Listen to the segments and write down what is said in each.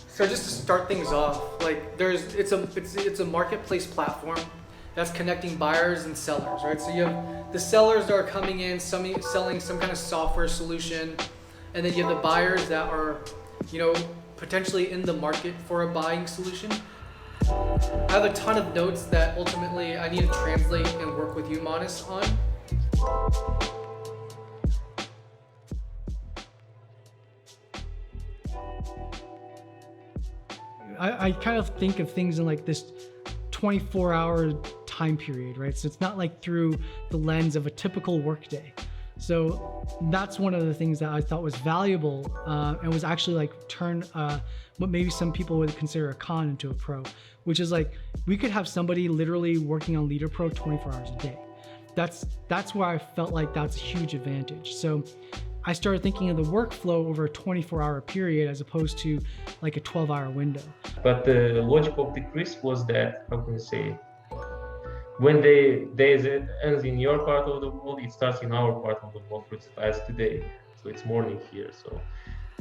So just to start things off, like it's a marketplace platform that's connecting buyers and sellers, right? So you have the sellers that are coming in, selling some kind of software solution, and then you have the buyers that are, potentially in the market for a buying solution. I have a ton of notes that ultimately I need to translate and work with you, Manas, on. I kind of think of things in like this 24-hour time period, right? So it's not like through the lens of a typical workday. So that's one of the things that I thought was valuable and was actually like turn what maybe some people would consider a con into a pro, which is like we could have somebody literally working on LeadrPro 24 hours a day. That's where I felt like that's a huge advantage. So I started thinking of the workflow over a 24-hour period as opposed to like a 12-hour window. But the logic of the crisp was that, how can you say, when the day ends in your part of the world, it starts in our part of the world, for instance, as today. So it's morning here. So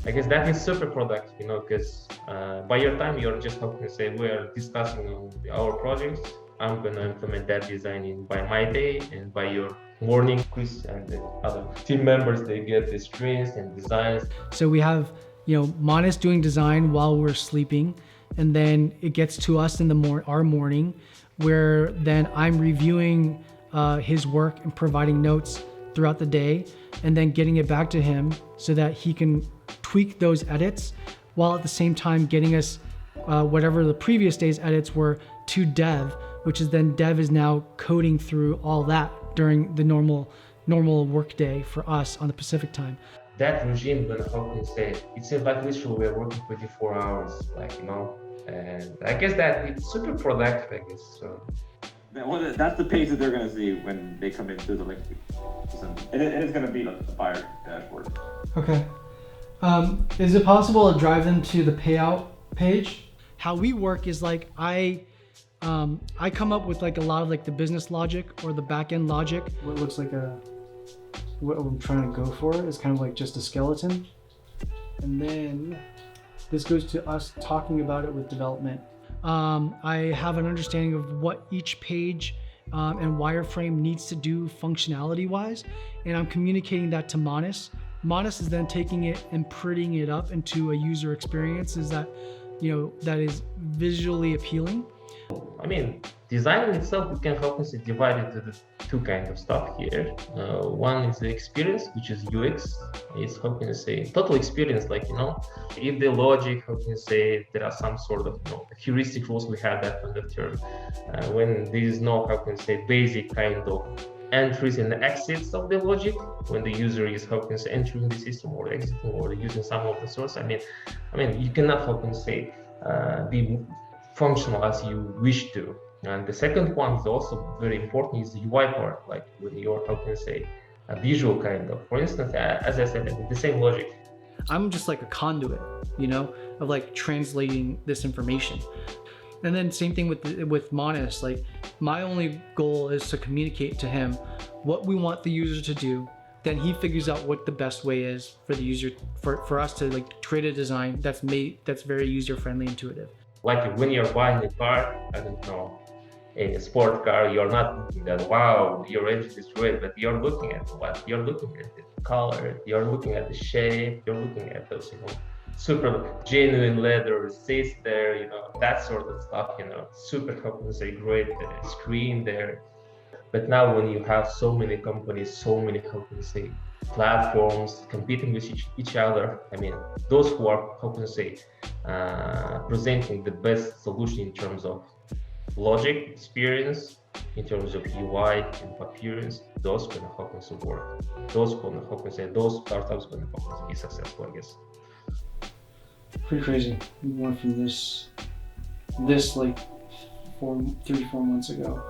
I guess that is super productive, because by your time, you're just, how can you say, we're discussing our projects. I'm going to implement that design in by my day, and by your morning, Chris and the other team members, they get the screens and designs. So we have, Manas doing design while we're sleeping, and then it gets to us in our morning, where then I'm reviewing his work and providing notes throughout the day, and then getting it back to him so that he can tweak those edits, while at the same time getting us whatever the previous day's edits were to dev, which is then dev is now coding through all that during the normal work day for us on the Pacific time. That regime, how can you say, it seems like literally we're working 24 hours, and I guess that it's super productive, I guess. So that's the pace that they're going to see when they come into the link. And it's going to be like the buyer dashboard. Okay. Is it possible to drive them to the payout page? How we work is like I come up with like a lot of like the business logic or the back end logic. What looks like what I'm trying to go for is kind of like just a skeleton. And then this goes to us talking about it with development. I have an understanding of what each page and wireframe needs to do functionality wise, and I'm communicating that to Manas. Manas is then taking it and prettying it up into a user experience that is visually appealing. I mean, design itself, we can help us divide it into the two kinds of stuff here. One is the experience, which is UX. It's, how can you say, total experience, if the logic, how can you say, there are some sort of heuristic rules, we have that kind of term. When there is no, how can you say, basic kind of entries and exits of the logic, when the user is, how can you say, entering the system or exiting or using some of the source. I mean, you cannot, how can you say, be functional as you wish to. And the second one is also very important, is the UI part, like when you're, how can you say, a visual kind of. For instance, as I said, the same logic. I'm just like a conduit, of like translating this information. And then same thing with Manas, like my only goal is to communicate to him what we want the user to do. Then he figures out what the best way is for the user, for us to like create a design that's very user-friendly, intuitive. Like when you're buying a car, I don't know, a sport car, you're not looking at, wow, your engine is great, but you're looking at what? You're looking at the color, you're looking at the shape, you're looking at those, super genuine leather seats there, that sort of stuff, super, how can you say, great screen there. But now when you have so many companies, so many, how can you say, platforms competing with each other, I mean, those who are, how can you say, presenting the best solution in terms of logic, experience, in terms of UI and appearance, those can help us work. Those can help us, those startups can help us be successful, I guess. Pretty crazy. We went from this like 3-4 months ago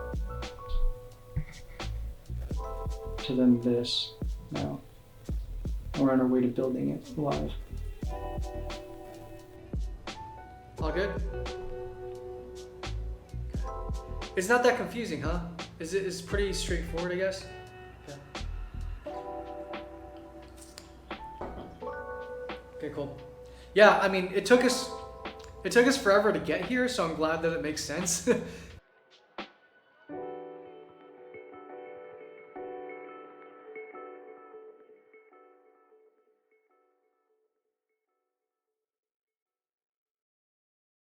to then this now. We're on our way to building it live. All good? It's not that confusing, huh? It's pretty straightforward, I guess. Yeah. Okay, cool. Yeah, I mean, it took us It took us forever to get here, so I'm glad that it makes sense.